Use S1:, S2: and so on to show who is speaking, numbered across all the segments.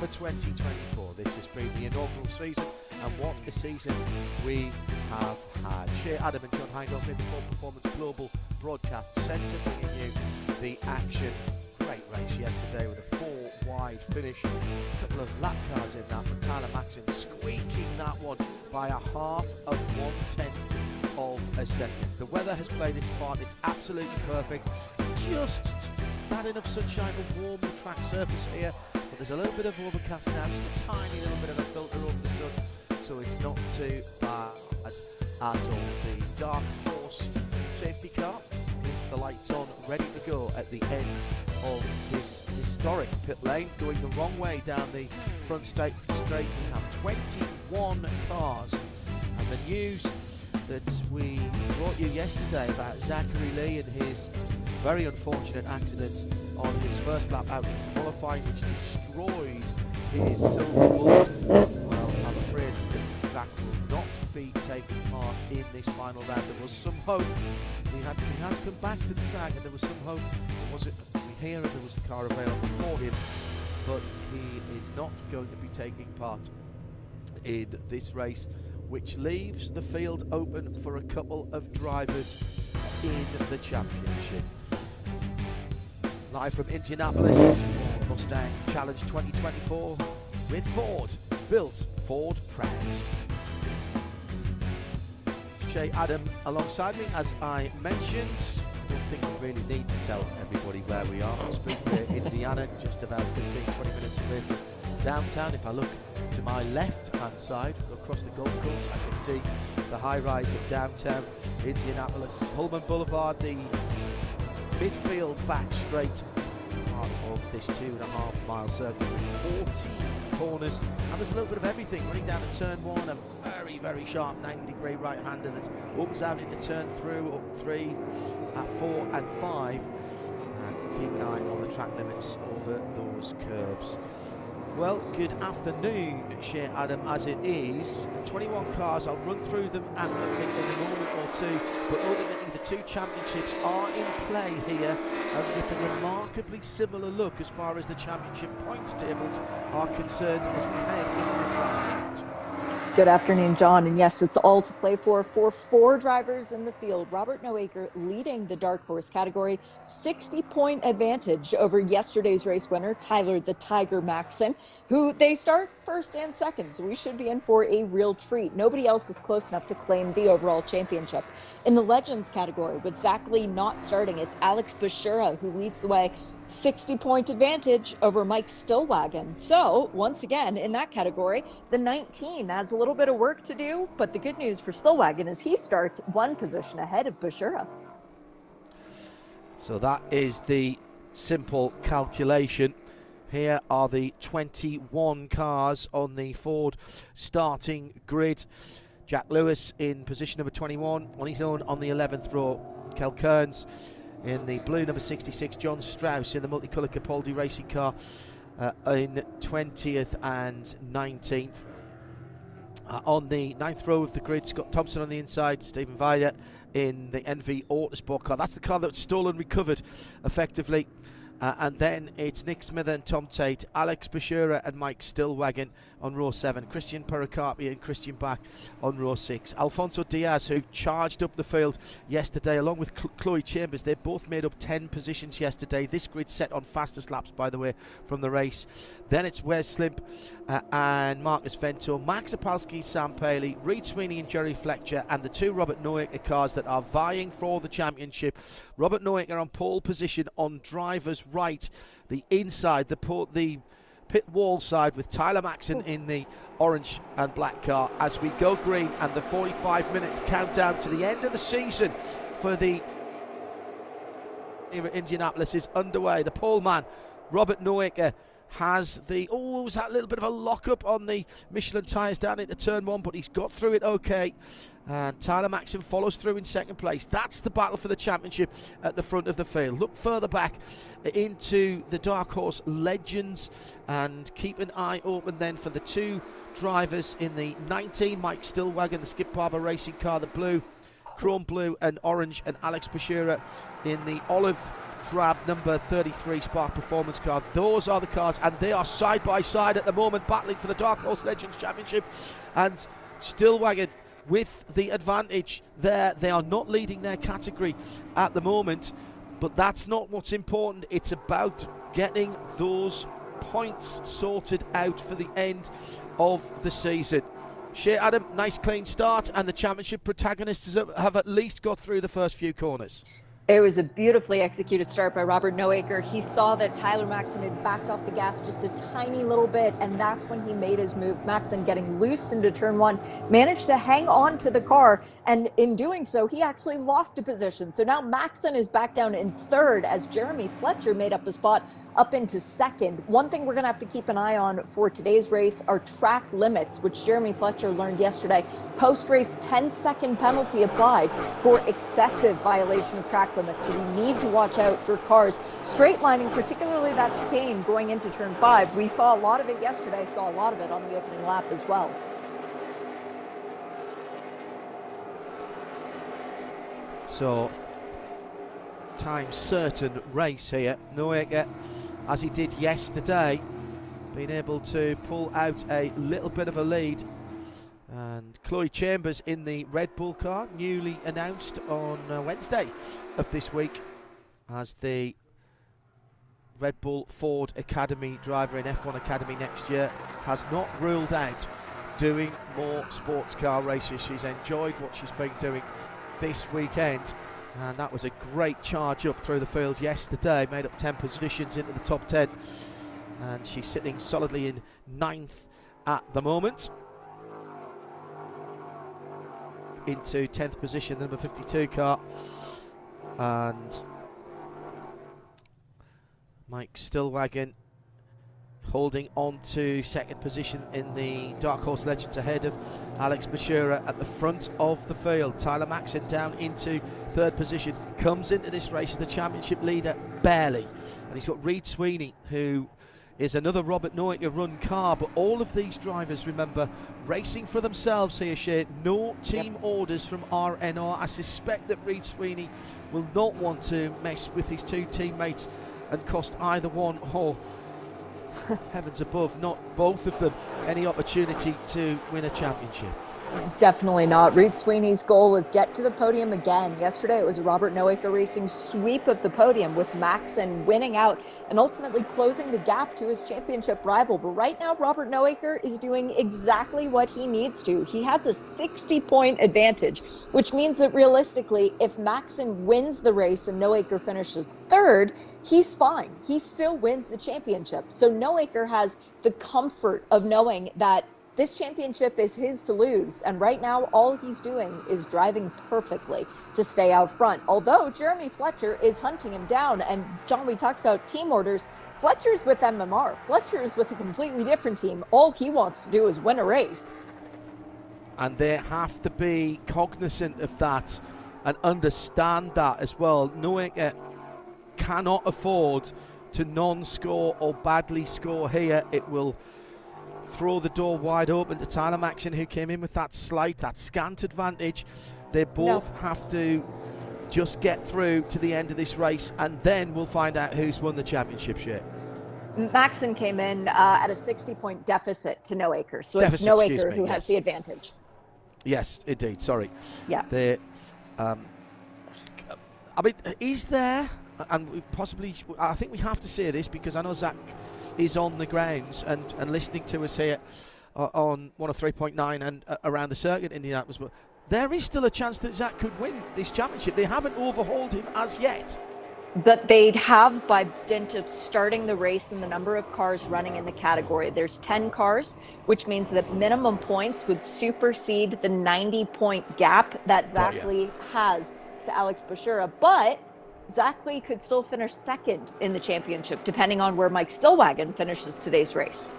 S1: for 2024. This has been the inaugural season, and what a season we have had. Shea Adam and John Hindhoff in the Full Performance Global Broadcast Centre, bringing you the action. Great race yesterday with a 4-wide finish. A couple of lap cars in that, but Tyler Maxson squeaking that one by a half of 1/10 of a second. The weather has played its part. It's absolutely perfect. Just not enough sunshine to warm the track surface here, but there's a little bit of overcast now, just a tiny little bit of a filter over the sun, so it's not too bad at all. The Dark Horse safety car with the lights on, ready to go at the end of this historic pit lane, going the wrong way down the front straight. We have 21 cars, and the news that we brought you yesterday about Zachary Lee and his very unfortunate accident on his first lap out in qualifying, which destroyed his silver bullet. Well, I'm afraid that Zach will not be taking part in this final round. There was some hope. He has come back to the track, and there was some hope. We hear there was a car available for him, but he is not going to be taking part in this race, which leaves the field open for a couple of drivers in the championship. Live from Indianapolis, Mustang Challenge 2024 with Ford, built Ford proud. Shea Adam alongside me, as I mentioned. I don't think we really need to tell everybody where we are. Speedway, Indiana, just about 15-20 minutes away from downtown. If I look to my left-hand side, across the golf course, I can see the high-rise of downtown Indianapolis. Holman Boulevard, the midfield back straight part of this 2.5-mile circuit with 14 corners, and there's a little bit of everything running down to turn 1, a very, very sharp 90-degree right-hander that opens out into turn 3, 4 and 5, and keep an eye on the track limits over those curbs. Well, good afternoon, Shea Adam, as it is. 21 cars, I'll run through them in a moment or two, but ultimately the two championships are in play here, and with a remarkably similar look as far as the championship points tables are concerned as we head into this last round.
S2: Good afternoon, John. And yes, it's all to play for 4 drivers in the field. Robert Noaker leading the Dark Horse category, 60-point advantage over yesterday's race winner, Tyler the Tiger Maxson, who they start first and second. So we should be in for a real treat. Nobody else is close enough to claim the overall championship. In the Legends category, with Zach Lee not starting, it's Alex Bashura who leads the way. 60-point advantage over Mike Stillwagon. So once again, in that category, the 19 has a little bit of work to do, but the good news for Stillwagon is he starts 1 position ahead of Bashura.
S1: So that is the simple calculation. Here are the 21 cars on the Ford starting grid. Jack Lewis in position number 21 on his own on the 11th row. Kel Kearns in the blue number 66, John Strauss in the multicolour Capaldi racing car in 20th and 19th. On the 9th row of the grid, Scott Thompson on the inside, Stephen Weider in the NV Autosport car. That's the car that was stolen, recovered effectively. And then it's Nick Smither and Tom Tate, Alex Bashura and Mike Stillwagon on row 7, Christian Pericarpi and Christian Bach on row 6. Alfonso Diaz, who charged up the field yesterday, along with Chloe Chambers. They both made up 10 positions yesterday. This grid set on fastest laps, by the way, from the race. Then it's Wes Slimp and Marcus Vento, Max Opalski, Sam Paley, Reed Sweeney and Jerry Fletcher, and the 2 Robert Noaker cars that are vying for the championship. Robert Noaker on pole position on driver's right, the inside, the pit wall side, with Tyler Maxson in the orange and black car as we go green, and the 45-minute countdown to the end of the season for the Indianapolis is underway. The pole man, Robert Noaker, has was that little bit of a lock-up on the Michelin tyres down into turn 1, but he's got through it okay. And Tyler Maxson follows through in second place. That's the battle for the championship at the front of the field. Look further back into the Dark Horse Legends and keep an eye open then for the 2 drivers in the 19, Mike Stillwagon, the Skip Barber racing car, the blue, chrome blue and orange, and Alex Bashura in the olive drab number 33 Spark Performance car. Those are the cars, and they are side by side at the moment, battling for the Dark Horse Legends Championship. And Stillwagon with the advantage there. They are not leading their category at the moment, but that's not what's important. It's about getting those points sorted out for the end of the season. Shea Adam, nice clean start, and the championship protagonists have at least got through the first few corners.
S2: It was a beautifully executed start by Robert Noaker. He saw that Tyler Maxson had backed off the gas just a tiny little bit, and that's when he made his move. Maxson getting loose into turn one, managed to hang on to the car, and in doing so, he actually lost a position. So now Maxson is back down in third as Jeremy Fletcher made up a spot up into second. One thing we're going to have to keep an eye on for today's race are track limits, which Jeremy Fletcher learned yesterday. Post-race 10-second penalty applied for excessive violation of track limits. So we need to watch out for cars straight lining, particularly that chicane going into turn 5. We saw a lot of it yesterday, saw a lot of it on the opening lap as well.
S1: So, time certain race here. Noaker, as he did yesterday, being able to pull out a little bit of a lead. And Chloe Chambers in the Red Bull car, newly announced on Wednesday of this week as the Red Bull Ford Academy driver in F1 Academy next year, has not ruled out doing more sports car races. She's enjoyed what she's been doing this weekend, and that was a great charge up through the field yesterday, made up 10 positions into the top 10, and she's sitting solidly in 9th at the moment. Into 10th position, the number 52 car, and Mike Stillwagon holding on to second position in the Dark Horse Legends ahead of Alex Bashura at the front of the field. Tyler Maxson down into third position, comes into this race as the championship leader barely, and he's got Reid Sweeney, who is another Robert Noaker run car. But all of these drivers, remember, racing for themselves here, Shea. No team orders from RNR. I suspect that Reid Sweeney will not want to mess with his two teammates and cost either one, or heavens above, not both of them, any opportunity to win a championship.
S2: Definitely not. Reid Sweeney's goal was get to the podium again. Yesterday it was a Robert Noaker Racing sweep of the podium, with Maxson winning out and ultimately closing the gap to his championship rival. But right now Robert Noaker is doing exactly what he needs to. He has a 60-point advantage, which means that realistically, if Maxson wins the race and Noaker finishes third, he's fine. He still wins the championship. So Noaker has the comfort of knowing that this championship is his to lose, and right now all he's doing is driving perfectly to stay out front. Although Jeremy Fletcher is hunting him down, and John, we talked about team orders. Fletcher's with MMR. Fletcher's with a completely different team. All he wants to do is win a race.
S1: And they have to be cognizant of that and understand that as well. Noaker cannot afford to non-score or badly score here. It will throw the door wide open to Tyler Maxson, who came in with that scant advantage. They both have to just get through to the end of this race, and then we'll find out who's won the championship. Shea.
S2: Maxson came in at a 60-point deficit to Noaker, so
S1: Deficit,
S2: it's Noaker who has the advantage.
S1: Yes, indeed. Sorry.
S2: Yeah.
S1: I mean, is there, and we possibly, I think we have to say this because I know Zach is on the grounds and listening to us here on 103.9 and around the circuit in Indianapolis, but there is still a chance that Zach could win this championship. They haven't overhauled him as yet.
S2: But they'd have, by dint of starting the race and the number of cars running in the category. There's 10 cars, which means that minimum points would supersede the 90-point gap that Zach Lee has to Alex Bashura. But Zach Lee could still finish second in the championship, depending on where Mike Stillwagon finishes today's race.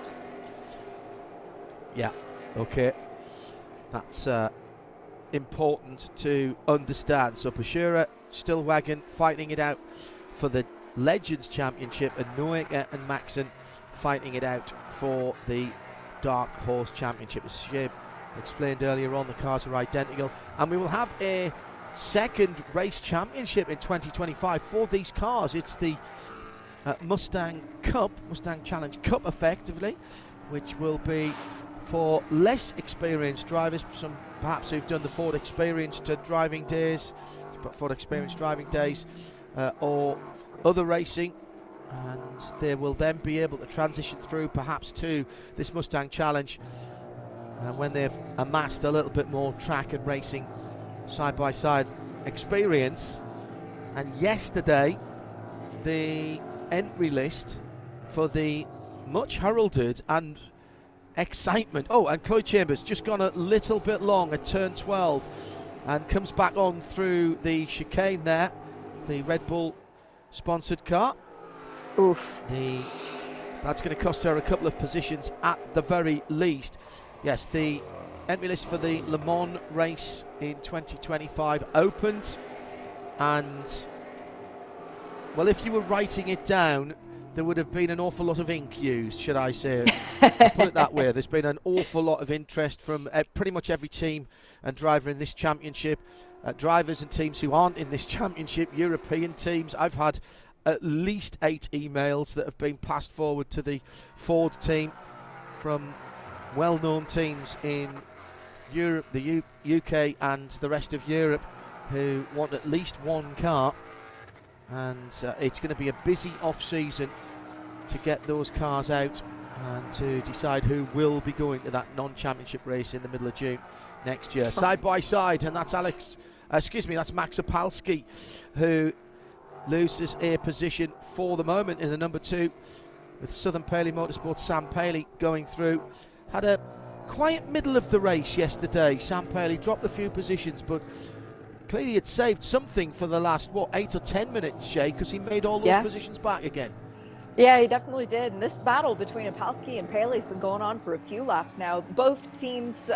S1: Yeah, okay. That's important to understand. So Bashura, Stillwagon fighting it out for the Legends Championship, and Noaker and Maxson fighting it out for the Dark Horse Championship. As Shea explained earlier on, the cars are identical, and we will have a second race championship in 2025 for these cars. It's the Mustang Cup, Mustang Challenge Cup effectively, which will be for less experienced drivers, some perhaps who've done the Ford experienced driving days, or other racing, and they will then be able to transition through perhaps to this Mustang Challenge when they've amassed a little bit more track and racing side-by-side experience. And yesterday, the entry list for the much heralded and excitement. Oh, and Cloyd Chambers just gone a little bit long at turn 12 and comes back on through the chicane there. The Red Bull sponsored car.
S2: Oof.
S1: That's going to cost her a couple of positions at the very least. Yes, the entry list for the Le Mans race in 2025 opened, and well, if you were writing it down, there would have been an awful lot of ink used, should I say. Put it that way. There's been an awful lot of interest from pretty much every team and driver in this championship. Drivers and teams who aren't in this championship, European teams. I've had at least 8 emails that have been passed forward to the Ford team from well-known teams in Europe, the UK and the rest of Europe, who want at least one car. And it's going to be a busy off-season to get those cars out and to decide who will be going to that non-championship race in the middle of June next year. Side by side, and that's that's Max Opalski, who loses a position for the moment in the number 2, with Southern Paley Motorsports' Sam Paley going through. Had a quiet middle of the race yesterday. Sam Paley dropped a few positions, but clearly it saved something for the last, 8 or 10 minutes, Shay, because he made all those positions back again.
S2: Yeah, he definitely did. And this battle between Opalski and Paley's been going on for a few laps now. Both teams,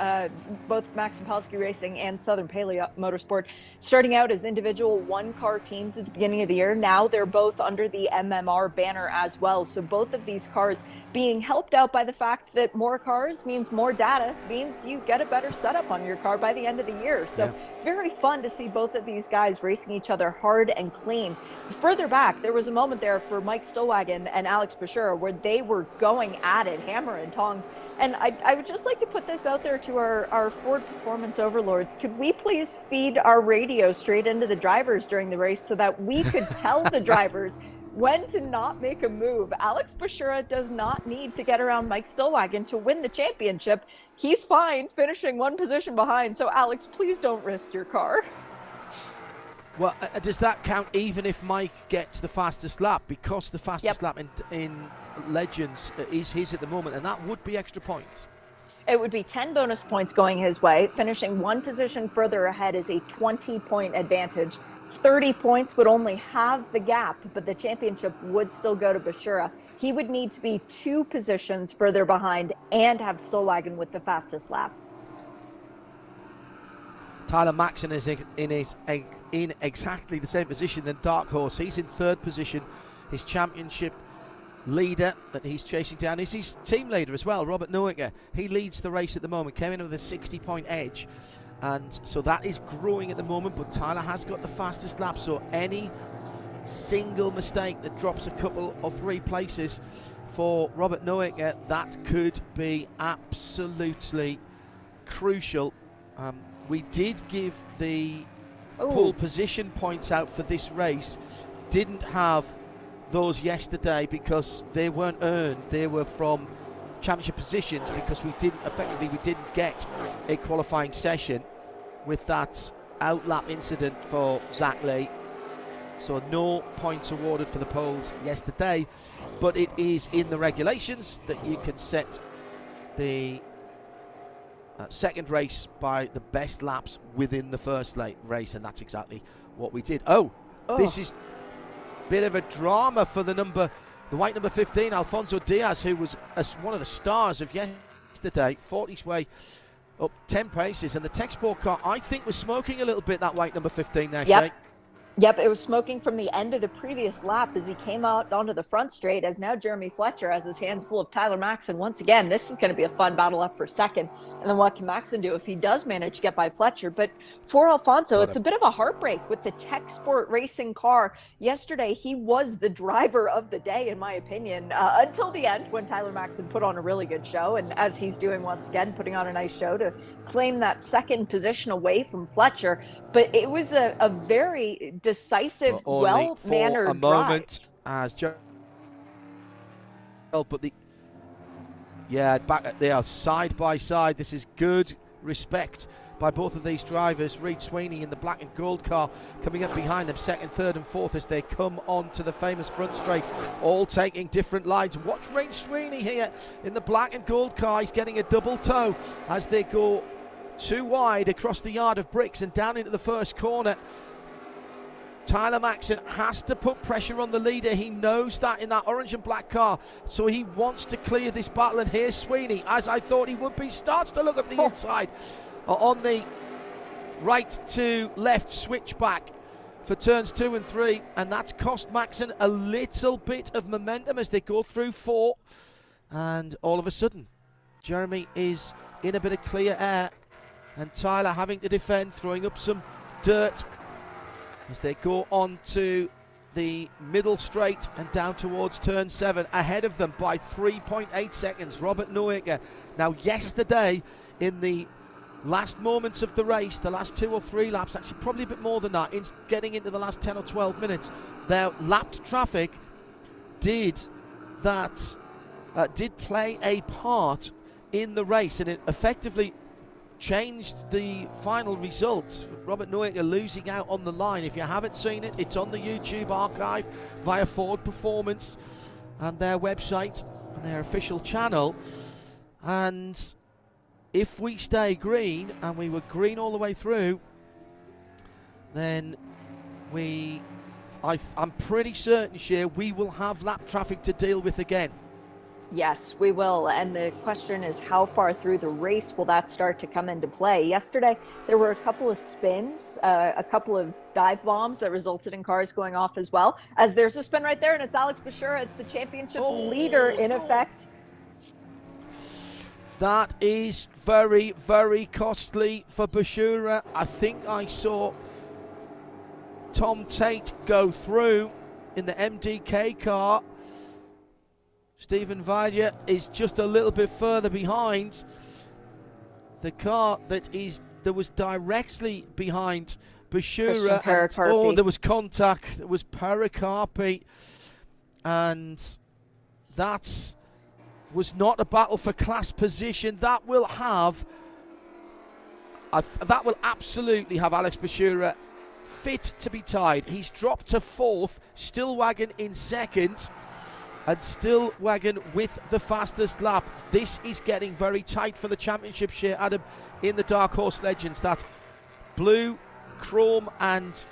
S2: both Max Opalski Racing and Southern Paley Motorsport, starting out as individual one-car teams at the beginning of the year. Now they're both under the MMR banner as well. So both of these cars being helped out by the fact that more cars means more data, means you get a better setup on your car by the end of the year. So very fun to see both of these guys racing each other hard and clean. Further back, there was a moment there for Mike Stillwagon and Alex Bashura where they were going at it, hammer and tongs. And I would just like to put this out there to our Ford Performance overlords. Could we please feed our radio straight into the drivers during the race so that we could tell the drivers when to not make a move? Alex Bashura does not need to get around Mike Stillwagon to win the championship. He's fine finishing one position behind. So Alex, please don't risk your car.
S1: Well, does that count even if Mike gets the fastest lap? Because the fastest lap in Legends is his at the moment, and that would be extra points.
S2: It would be 10 bonus points going his way. Finishing one position further ahead is a 20-point advantage. 30 points would only have the gap, but the championship would still go to Bashura. He would need to be 2 positions further behind and have Stillwagon with the fastest lap.
S1: Tyler Maxon is in exactly the same position than Dark Horse. He's in 3rd position. His championship leader that he's chasing down is his team leader as well, Robert Nowicker. He leads the race at the moment, came in with a 60-point edge, and so that is growing at the moment, but Tyler has got the fastest lap, so any single mistake that drops a couple or 3 places for Robert Nowicker, that could be absolutely crucial. We did give the pole position points out for this race. Didn't have those yesterday because they weren't earned. They were from championship positions because we didn't get a qualifying session with that outlap incident for Zach Lee. So no points awarded for the poles yesterday, but it is in the regulations that you can set the second race by the best laps within the first race, and that's exactly what we did. This is a bit of a drama for the white number 15, Alfonso Diaz, who was one of the stars of yesterday. Fought his way up 10 places, and the Tech Sport car, I think, was smoking a little bit, that white number 15 there, Shay.
S2: Yep, it was smoking from the end of the previous lap as he came out onto the front straight, as now Jeremy Fletcher has his hands full of Tyler Maxson. Once again, this is going to be a fun battle up for second. And then what can Maxson do if he does manage to get by Fletcher? But for Alfonso, it's a bit of a heartbreak with the Tech Sport racing car. Yesterday, he was the driver of the day, in my opinion, until the end when Tyler Maxson put on a really good show. And as he's doing once again, putting on a nice show to claim that second position away from Fletcher. But it was a very decisive, well-mannered
S1: moment
S2: drive.
S1: As but back they are side by side. This is good respect by both of these drivers. Reid Sweeney in the black and gold car coming up behind them, second, third and fourth as they come on to the famous front straight, all taking different lines. Watch Reid Sweeney here in the black and gold car. He's getting a double toe as they go too wide across the yard of bricks and down into the first corner. Tyler Maxson has to put pressure on the leader. He knows that in that orange and black car, so he wants to clear this battle. And here's Sweeney, as I thought he would be, starts to look up the inside on the right to left switchback for turns 2 and 3, and that's cost Maxson a little bit of momentum as they go through 4. And all of a sudden, Jeremy is in a bit of clear air, and Tyler having to defend, throwing up some dirt as they go on to the middle straight and down towards turn 7. Ahead of them by 3.8 seconds, Robert Noaker. Now, yesterday, in the last moments of the race, the last 2 or 3 laps, actually probably a bit more than that, in getting into the last 10 or 12 minutes, their lapped traffic did play a part in the race, and it effectively changed the final result. Robert Noaker losing out on the line. If you haven't seen it, it's on the YouTube archive via Ford Performance and their website and their official channel. And if we stay green, and we were green all the way through, then I'm pretty certain, Shea, we will have lap traffic to deal with again.
S2: Yes, we will. And the question is, how far through the race will that start to come into play? Yesterday, there were a couple of spins, a couple of dive bombs that resulted in cars going off as well. As there's a spin right there, and it's Alex Bashura, it's the championship leader in effect.
S1: That is very, very costly for Bashura. I think I saw Tom Tate go through in the MDK car. Stephen Vadia is just a little bit further behind. The car that was directly behind Bashura. And, there was contact. There was Pericarpi, and that was not a battle for class position. That will absolutely have Alex Bashura fit to be tied. He's dropped to 4th, Stillwagon in 2nd. And Stillwagon with the fastest lap. This is getting very tight for the championship, Shea Adam, in the Dark Horse Legends. That blue, chrome and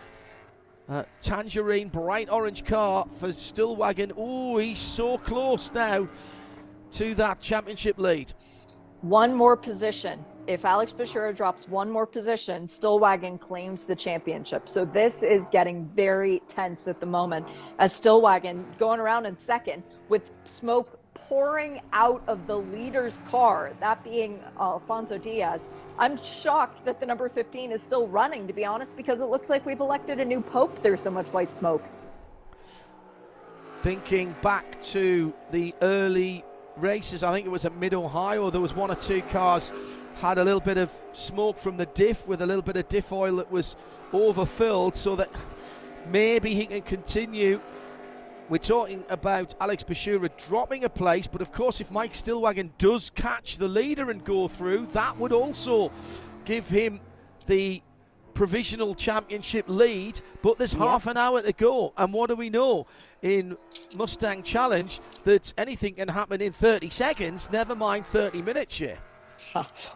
S1: tangerine, bright orange car for Stillwagon. Oh, he's so close now to that championship lead.
S2: One more position. If Alex Bashura drops one more position, Stillwagon claims the championship. So this is getting very tense at the moment, as Stillwagon going around in 2nd with smoke pouring out of the leader's car, that being Alfonso Diaz. I'm shocked that the number 15 is still running, to be honest, because it looks like we've elected a new pope. There's so much white smoke.
S1: Thinking back to the early races, I think it was at Mid-Ohio, there was 1 or 2 cars had a little bit of smoke from the diff, with a little bit of diff oil that was overfilled, so that maybe he can continue. We're talking about Alex Bashura dropping a place, but of course if Mike Stillwagon does catch the leader and go through, that would also give him the provisional championship lead. But there's half an hour to go, and what do we know in Mustang Challenge? That anything can happen in 30 seconds, never mind 30 minutes here.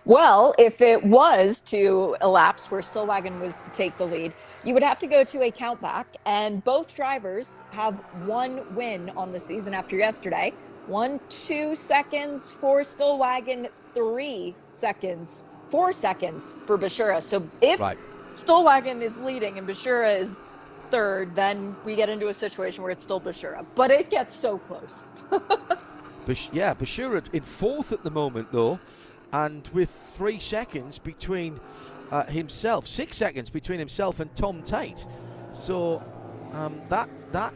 S2: Well, if it was to elapse where Stillwagon was to take the lead, you would have to go to a countback, and both drivers have 1 win on the season after yesterday. 2 seconds for Stillwagon, 3 seconds, 4 seconds for Bashura. So if Stillwagon is leading and Bashura is third, then we get into a situation where it's still Bashura. But it gets so close.
S1: Bashura in fourth at the moment, though, and with 3 seconds between himself, 6 seconds between himself and Tom Tate. So that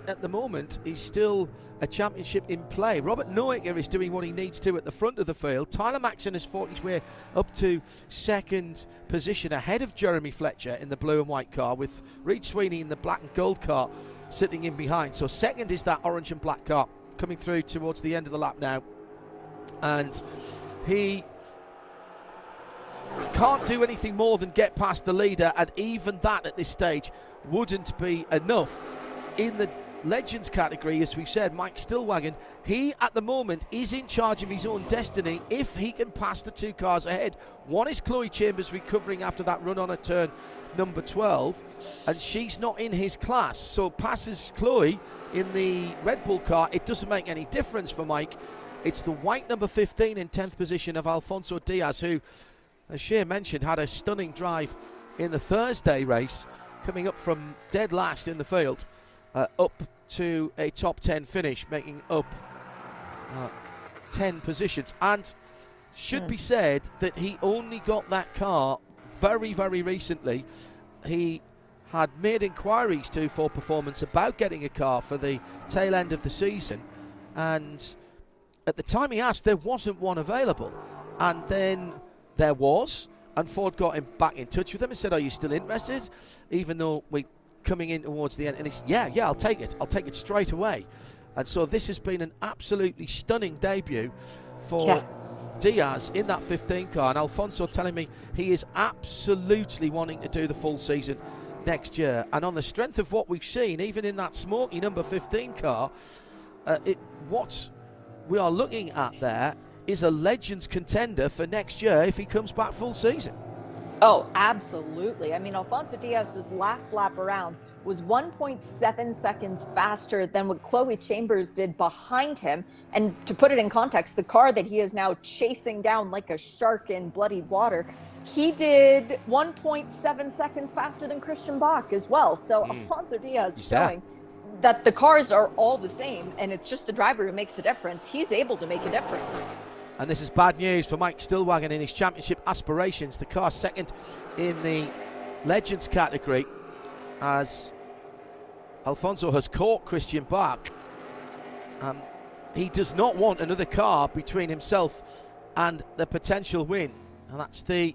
S1: at the moment is still a championship in play. Robert Noaker is doing what he needs to at the front of the field. Tyler Maxson has fought his way up to second position ahead of Jeremy Fletcher in the blue and white car, with Reed Sweeney in the black and gold car sitting in behind. So second is that orange and black car coming through towards the end of the lap now, and he can't do anything more than get past the leader, and even that at this stage wouldn't be enough. In the Legends category, as we said, Mike Stillwagon, he at the moment is in charge of his own destiny if he can pass the 2 cars ahead. One is Chloe Chambers, recovering after that run on a turn number 12, and she's not in his class, so passes Chloe in the Red Bull car. It doesn't make any difference for Mike. It's the white number 15 in 10th position of Alfonso Diaz, who, as Shea mentioned, had a stunning drive in the Thursday race, coming up from dead last in the field up to a top 10 finish, making up 10 positions. And should be said that he only got that car very, very recently. He had made inquiries to For Performance about getting a car for the tail end of the season, and at the time he asked, there wasn't one available, and then there was, and Ford got him back in touch with him and said, are you still interested, even though we're coming in towards the end? And he said, yeah, I'll take it straight away. And so this has been an absolutely stunning debut for Diaz in that 15 car, and Alfonso telling me he is absolutely wanting to do the full season next year. And on the strength of what we've seen, even in that smoky number 15 car, what we are looking at there is a Legends contender for next year if he comes back full season.
S2: Oh, absolutely. I mean, Alfonso Diaz's last lap around was 1.7 seconds faster than what Chloe Chambers did behind him. And to put it in context, the car that he is now chasing down like a shark in bloody water, he did 1.7 seconds faster than Christian Bach as well. So Alfonso Diaz showing that the cars are all the same, and it's just the driver who makes the difference. He's able to make a difference.
S1: And this is bad news for Mike Stillwagon in his championship aspirations. The car second in the Legends category, as Alfonso has caught Christian Bach. He does not want another car between himself and the potential win. And that's that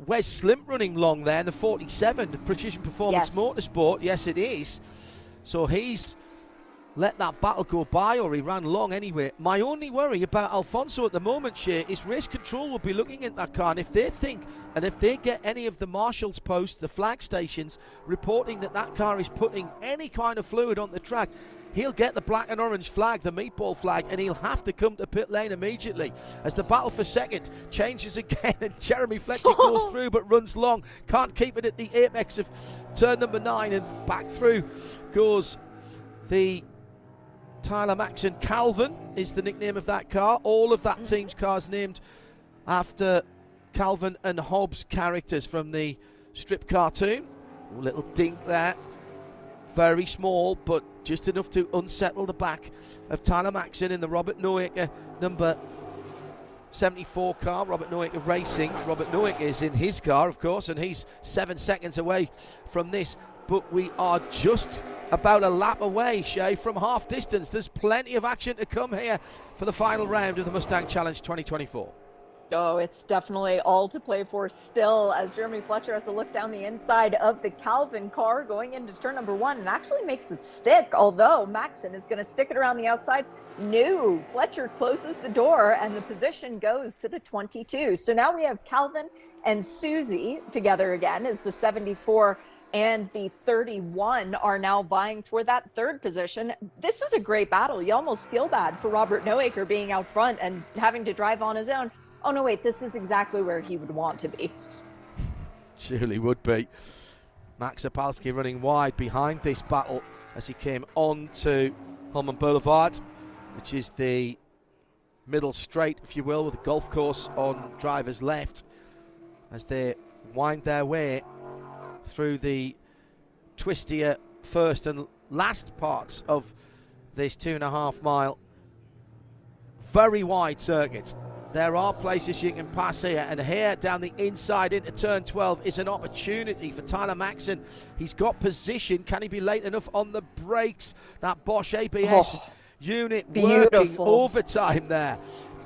S1: Wes Slimp running long there in the 47, the Precision Performance Motorsport. Yes, it is. So he's let that battle go by, or he ran long anyway. My only worry about Alfonso at the moment, Shea, is race control will be looking at that car, and if they think, and if they get any of the marshals posts, the flag stations, reporting that that car is putting any kind of fluid on the track, he'll get the black and orange flag, the meatball flag, and he'll have to come to pit lane immediately as the battle for second changes again, and Jeremy Fletcher goes through but runs long, can't keep it at the apex of turn number 9, and back through goes the Tyler Maxson. Calvin is the nickname of that car. All of that team's cars named after Calvin and Hobbes characters from the strip cartoon. A little dink there. Very small, but just enough to unsettle the back of Tyler Maxson in the Robert Noaker number 74 car. Robert Noaker Racing. Robert Noaker is in his car, of course, and he's 7 seconds away from this. But we are just about a lap away, Shea, from half distance. There's plenty of action to come here for the final round of the Mustang Challenge 2024.
S2: Oh, it's definitely all to play for still, as Jeremy Fletcher has a look down the inside of the Calvin car going into turn number 1 and actually makes it stick, although Maxson is going to stick it around the outside. No, Fletcher closes the door and the position goes to the 22. So now we have Calvin and Susie together again, as the 74 and the 31 are now vying for that third position. This is a great battle. You almost feel bad for Robert Noaker being out front and having to drive on his own. Oh, no, wait, this is exactly where he would want to be.
S1: Surely would be. Max Opalski running wide behind this battle as he came on to Holman Boulevard, which is the middle straight, if you will, with a golf course on driver's left, as they wind their way through the twistier first and last parts of this 2.5 mile very wide circuit. There are places you can pass here, and here down the inside into turn 12 is an opportunity for Tyler Maxson. He's got position. Can he be late enough on the brakes? That Bosch ABS unit working overtime there.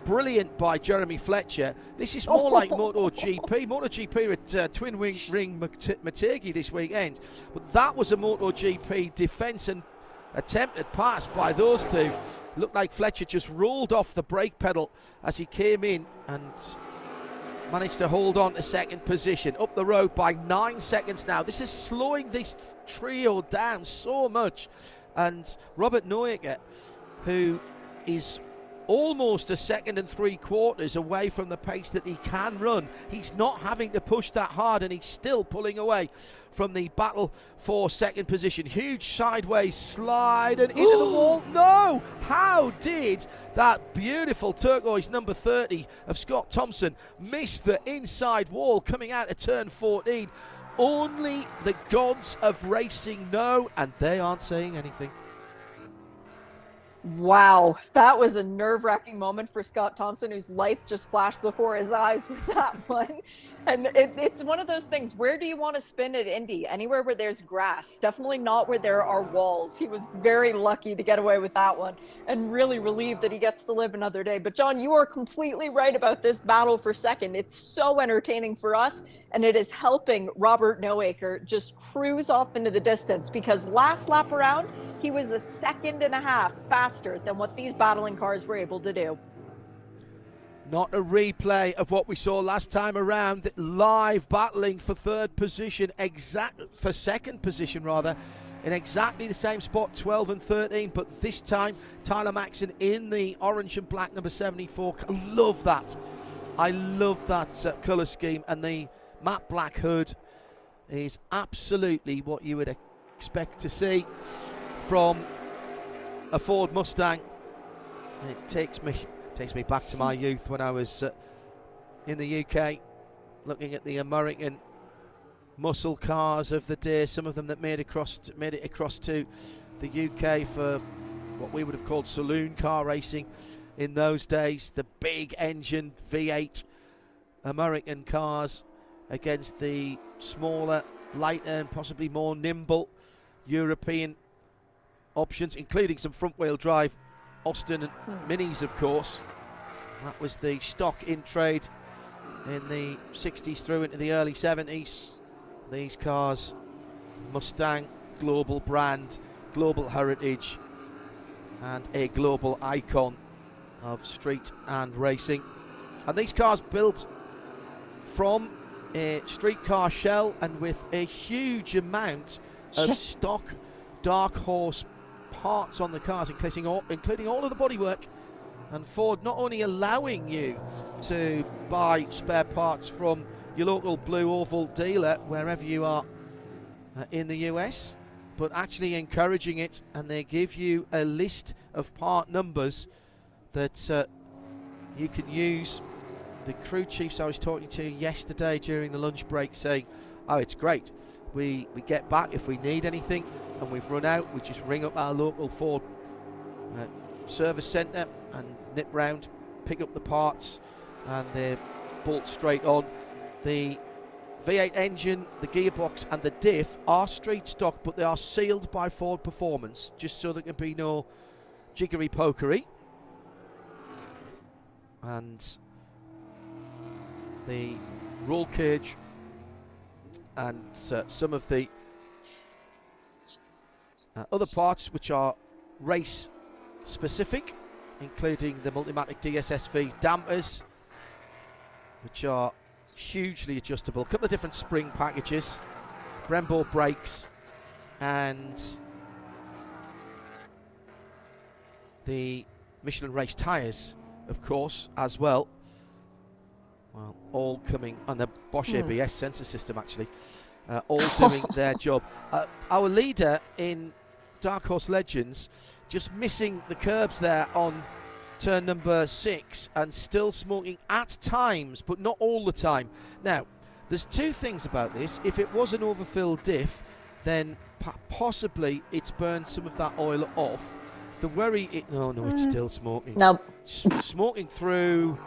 S1: Brilliant by Jeremy Fletcher. This is more like MotoGP. MotoGP at Twin Ring Mategi this weekend, but that was a MotoGP defence and attempted pass by those two. Looked like Fletcher just rolled off the brake pedal as he came in and managed to hold on to second position. Up the road by 9 seconds now. This is slowing this trio down so much. And Robert Noecker, who is almost a second and 3/4 away from the pace that he can run. He's not having to push that hard, and he's still pulling away from the battle for second position. Huge sideways slide and into the wall. No! How did that beautiful turquoise number 30 of Scott Thompson miss the inside wall coming out of turn 14? Only the gods of racing know, and they aren't saying anything.
S2: Wow, that was a nerve-wracking moment for Scott Thompson, whose life just flashed before his eyes with that one. And it's one of those things, where do you want to spin at Indy? Anywhere where there's grass, definitely not where there are walls. He was very lucky to get away with that one, and really relieved that he gets to live another day. But John, you are completely right about this battle for second. It's so entertaining for us, and it is helping Robert Noecker just cruise off into the distance, because last lap around, he was a 1.5 seconds faster than what these battling cars were able to do.
S1: Not a replay of what we saw last time around, live battling for third position, for second position rather, in exactly the same spot, 12 and 13, but this time Tyler Maxson in the orange and black number 74. I love that. I love that colour scheme, and the matte black hood is absolutely what you would expect to see from a Ford Mustang. It takes me back to my youth when I was in the UK, looking at the American muscle cars of the day, some of them that made it across to the UK for what we would have called saloon car racing in those days. The big engine V8 American cars against the smaller, lighter and possibly more nimble European options, including some front-wheel drive Austin and Minis, of course. That was the stock in trade in the 60s through into the early 70s. These cars, Mustang, global brand, global heritage, and a global icon of street and racing. And these cars built from a street car shell and with a huge amount of stock Dark Horse parts on the cars, including all of the bodywork. And Ford not only allowing you to buy spare parts from your local Blue Oval dealer wherever you are in the US, but actually encouraging it, and they give you a list of part numbers that you can use. The crew chiefs I was talking to yesterday during the lunch break saying, oh, it's great, we get back if we need anything, and we've run out, we just ring up our local Ford service centre and nip round, pick up the parts, and they're bolt straight on. The V8 engine, the gearbox and the diff are street stock, but they are sealed by Ford Performance, just so there can be no jiggery pokery. And the roll cage and some of the other parts which are race specific, including the Multimatic DSSV dampers, which are hugely adjustable. A couple of different spring packages, Brembo brakes, and the Michelin race tyres, of course, as well. Well, all coming, and the Bosch ABS sensor system, actually, all doing their job. Our leader in Dark Horse Legends just missing the curbs there on turn number 6 and still smoking at times, but not all the time. Now, there's two things about this. If it was an overfilled diff, then possibly it's burned some of that oil off. The worry, it's still smoking.
S2: No.
S1: Smoking through,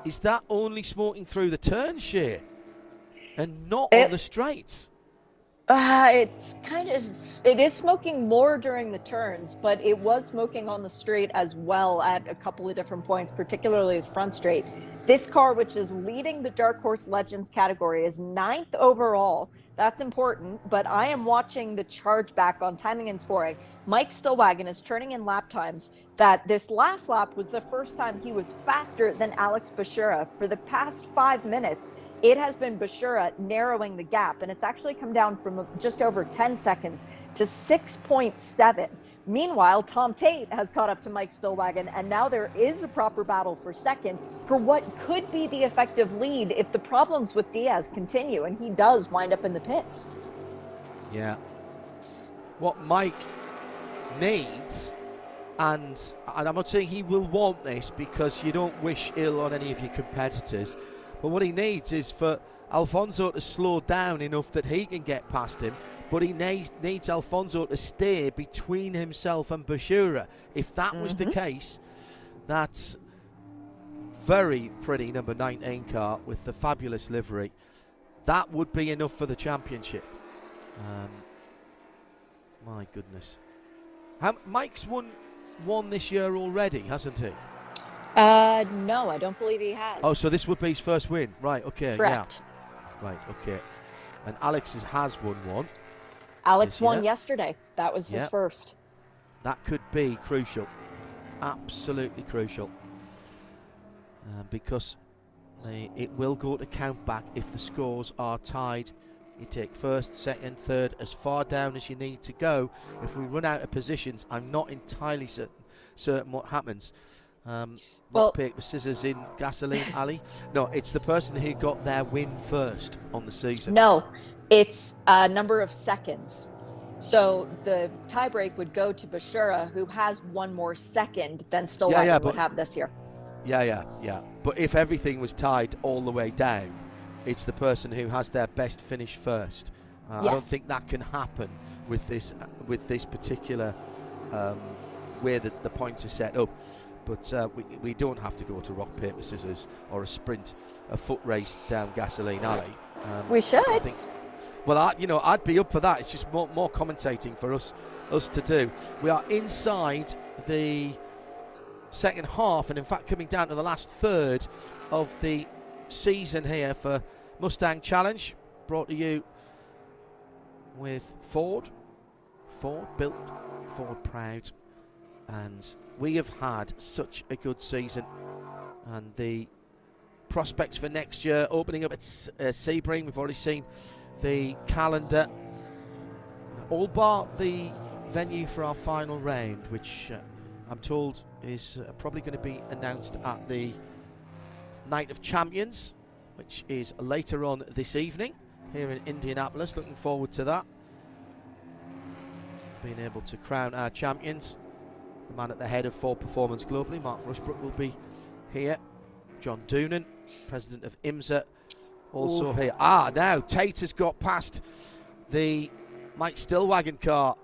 S1: is that only smoking through the turn shear and not on the straights?
S2: It is smoking more during the turns, but it was smoking on the straight as well at a couple of different points, particularly the front straight. This car, which is leading the Dark Horse Legends category, is 9th overall. That's important, but I am watching the charge back on timing and scoring. Mike Stillwagon is turning in lap times that this last lap was the first time he was faster than Alex Bashura. For the past 5 minutes, it has been Bashura narrowing the gap, and it's actually come down from just over 10 seconds to 6.7. Meanwhile, Tom Tate has caught up to Mike Stillwagon, and now there is a proper battle for second for what could be the effective lead if the problems with Diaz continue, and he does wind up in the pits.
S1: Yeah. What Mike needs, and I'm not saying he will want this because you don't wish ill on any of your competitors, but what he needs is for Alfonso to slow down enough that he can get past him, but he needs Alfonso to stay between himself and Bashura. If that was the case, that's very pretty number 19 car with the fabulous livery. That would be enough for the championship. My goodness. Mike's won this year already, hasn't he?
S2: No, I don't believe he has.
S1: Oh, so this would be his first win. Right, okay.
S2: Correct.
S1: Yeah. Right, okay. And Alex has won one.
S2: Alex won yesterday. That was his first.
S1: That could be crucial. Absolutely crucial. Because it will go to count back if the scores are tied. You take first, second, third, as far down as you need to go. If we run out of positions, I'm not entirely certain what happens. Rock, paper, scissors in gasoline alley. No, it's the person who got their win first on the season.
S2: No, it's a number of seconds. So the tiebreak would go to Bashura, who has one more second than Stillwagon would have this year.
S1: Yeah. But if everything was tied all the way down, it's the person who has their best finish first. I don't think that can happen with this particular way that the points are set up. But we don't have to go to rock, paper, scissors or a foot race down gasoline alley.
S2: We should.
S1: I think. Well, I'd be up for that. It's just more commentating for us to do. We are inside the second half, and in fact coming down to the last third of the season here for Mustang Challenge, brought to you with Ford built, Ford proud, and we have had such a good season, and the prospects for next year opening up at Sebring. We've already seen the calendar, all bar the venue for our final round, which I'm told is probably going to be announced at the Night of Champions, which is later on this evening here in Indianapolis. Looking forward to that, being able to crown our champions. The man at the head of Ford Performance globally, Mark Rushbrook, will be here. John Doonan, president of IMSA, also here. Now Tate has got past the Mike Stillwagon car.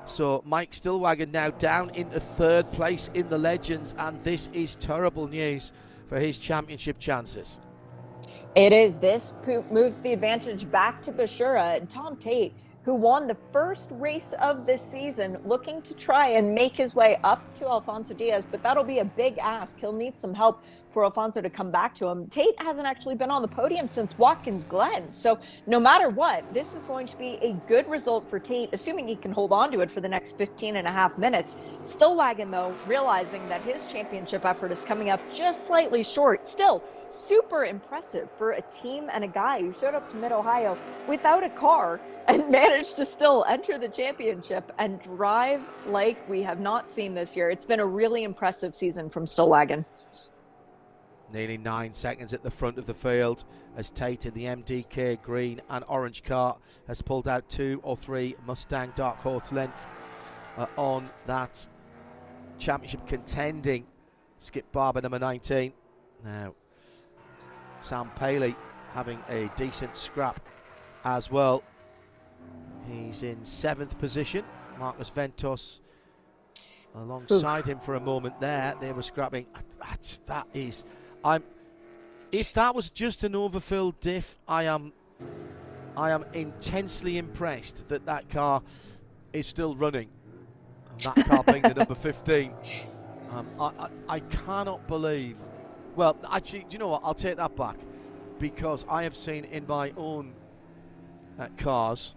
S1: So Mike Stillwagon now down into third place in the Legends, and this is terrible news for his championship chances.
S2: It is. This moves the advantage back to Bashura. And Tom Tate, who won the first race of this season, looking to try and make his way up to Alfonso Diaz, but that'll be a big ask. He'll need some help for Alfonso to come back to him. Tate hasn't actually been on the podium since Watkins Glen, so no matter what, this is going to be a good result for Tate, assuming he can hold on to it for the next 15 and a half minutes. Stillwagon, though, realizing that his championship effort is coming up just slightly short, still super impressive for a team and a guy who showed up to Mid-Ohio without a car and managed to still enter the championship and drive like we have not seen this year. It's been a really impressive season from Stillwagon.
S1: Nearly 9 seconds at the front of the field as Tate in the MDK green and orange car has pulled out 2 or 3 Mustang Dark Horse length on that championship contending Skip Barber number 19. Now Sam Paley having a decent scrap as well. He's in 7th position. Marcus Ventos alongside him for a moment there. They were scrapping. That is, if that was just an overfilled diff, I am intensely impressed that that car is still running. And that car being the number 15. I cannot believe. Well, actually, do you know what? I'll take that back, because I have seen in my own cars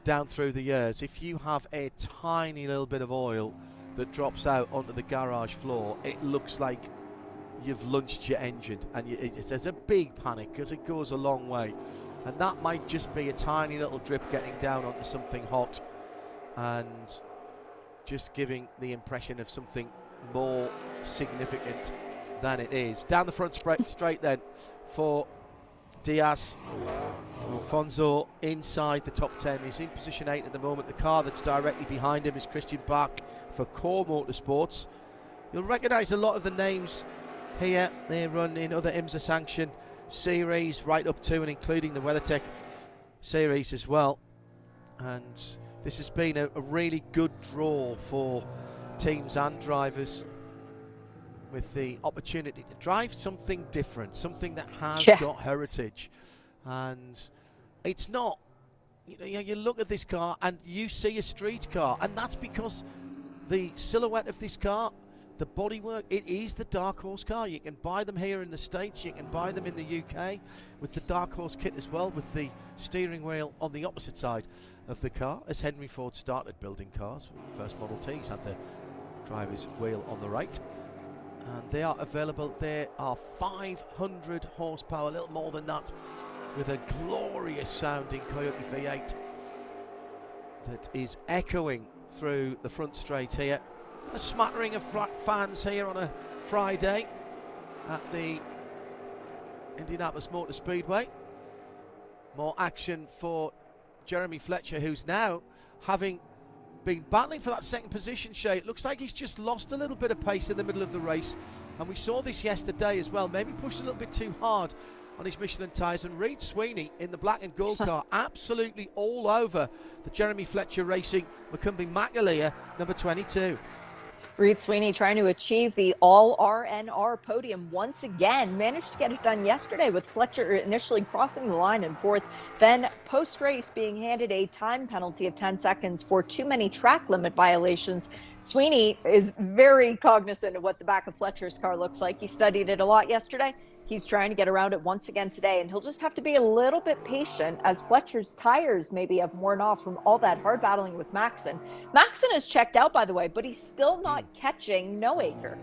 S1: down through the years, if you have a tiny little bit of oil that drops out onto the garage floor, it looks like you've lunched your engine, and it's a big panic because it goes a long way. And that might just be a tiny little drip getting down onto something hot and just giving the impression of something more significant than it is. Down the front straight then for Diaz. Alfonso inside the top 10. He's in position 8 at the moment. The car that's directly behind him is Christian Bach for Core Motorsports. You'll recognise a lot of the names here. They run in other IMSA-sanctioned series right up to and including the WeatherTech series as well. And this has been a really good draw for teams and drivers, with the opportunity to drive something different, something that has got heritage. And it's not, you look at this car and you see a street car, and that's because the silhouette of this car, the bodywork, it is the Dark Horse car. You can buy them here in the States, you can buy them in the UK with the Dark Horse kit as well, with the steering wheel on the opposite side of the car, as Henry Ford started building cars. First Model Ts had the driver's wheel on the right. And they are available. They are 500 horsepower, a little more than that, with a glorious sounding Coyote V8 that is echoing through the front straight here. A smattering of fans here on a Friday at the Indianapolis Motor Speedway. More action for Jeremy Fletcher, who's now having been battling for that second position. Shay, it looks like he's just lost a little bit of pace in the middle of the race, and we saw this yesterday as well. Maybe pushed a little bit too hard on his Michelin tyres, and Reid Sweeney in the black and gold car absolutely all over the Jeremy Fletcher Racing Macumbi Macaleer number 22.
S2: Reid Sweeney trying to achieve the all-RNR podium once again. Managed to get it done yesterday, with Fletcher initially crossing the line in 4th, then post-race being handed a time penalty of 10 seconds for too many track limit violations. Sweeney is very cognizant of what the back of Fletcher's car looks like. He studied it a lot yesterday. He's trying to get around it once again today, and he'll just have to be a little bit patient, as Fletcher's tires maybe have worn off from all that hard battling with Maxon. Maxon is checked out, by the way, but he's still not catching Noacre.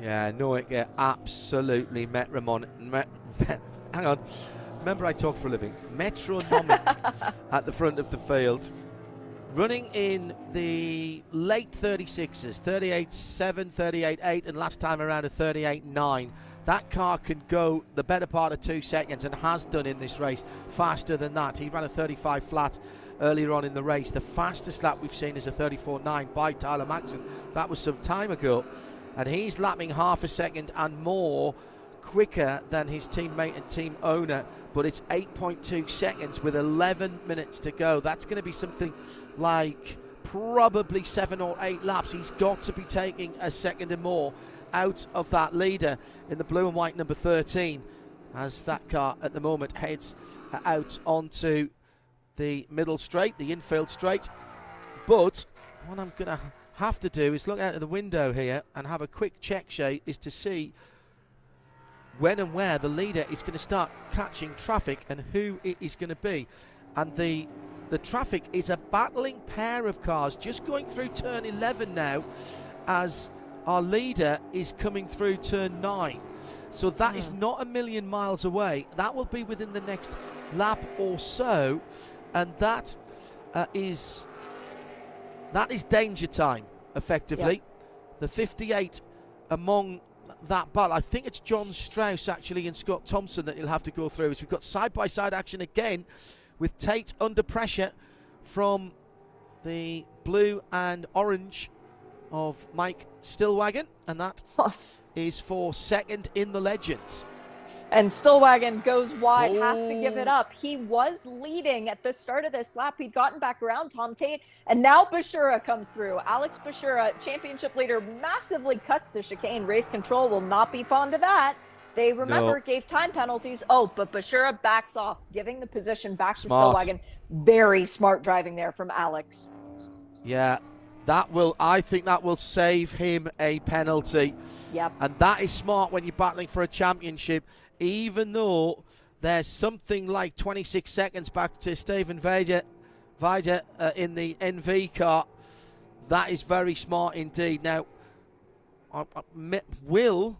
S1: Yeah, Noacre absolutely hang on. Remember, I talk for a living. Metronomic at the front of the field. Running in the late 36s, 38.7, 38.8, and last time around a 38.9. That car can go the better part of 2 seconds, and has done in this race, faster than that. He ran a 35 flat earlier on in the race. The fastest lap we've seen is a 34.9 by Tyler Maxon. That was some time ago, and he's lapping half a second and more quicker than his teammate and team owner, but it's 8.2 seconds with 11 minutes to go. That's going to be something like probably 7 or 8 laps. He's got to be taking a second or more out of that leader in the blue and white number 13, as that car at the moment heads out onto the middle straight, the infield straight. But what I'm going to have to do is look out of the window here and have a quick check, Shay, is to see when and where the leader is going to start catching traffic and who it is going to be. And the traffic is a battling pair of cars just going through turn 11 now, as our leader is coming through turn 9. So that is not a million miles away. That will be within the next lap or so, and that is danger time, effectively. Yep. The 58 among that battle, I think it's John Strauss actually and Scott Thompson that he'll have to go through, as we've got side-by-side action again, with Tate under pressure from the blue and orange of Mike Stillwagon, and that is for second in the Legends.
S2: And Stillwagon goes wide, has to give it up. He was leading at the start of this lap. He'd gotten back around Tom Tate, and now Bashura comes through. Alex Bashura, championship leader, massively cuts the chicane. Race control will not be fond of that. They, remember, gave time penalties. Oh, but Bashura backs off, giving the position back to Stillwagon. Very smart driving there from Alex.
S1: Yeah, I think that will save him a penalty.
S2: Yep.
S1: And that is smart when you're battling for a championship, even though there's something like 26 seconds back to Steven Vader in the NV car. That is very smart indeed. Now, Will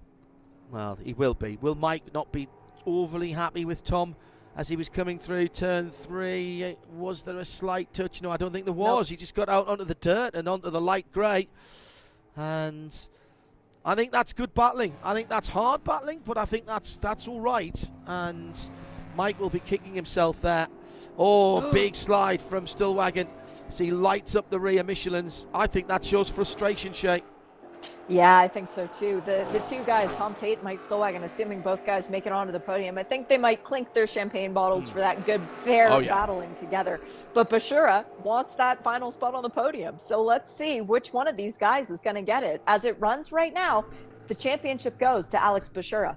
S1: Mike not be overly happy with Tom as he was coming through turn 3? Was there a slight touch? No, I don't think there was. Nope. He just got out onto the dirt and onto the light grey. And I think that's good battling. I think that's hard battling, but I think that's all right. And Mike will be kicking himself there. Oh, big slide from Stillwagon as he lights up the rear Michelins. I think that shows frustration, Shay.
S2: Yeah, I think so too. The two guys, Tom Tate and Mike Stillwagon, assuming both guys make it onto the podium, I think they might clink their champagne bottles for that good, fair battling together. But Bashura wants that final spot on the podium. So let's see which one of these guys is going to get it. As it runs right now, the championship goes to Alex Bashura.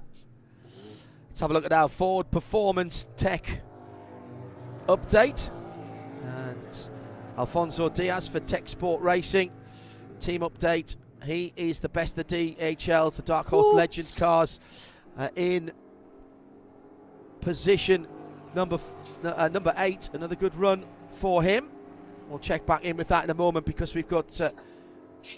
S1: Let's have a look at our Ford Performance Tech update. And Alfonso Diaz for Tech Sport Racing. Team update. He is the best of the DHLs, the Dark Horse Legend cars, in position number 8. Another good run for him. We'll check back in with that in a moment because we've got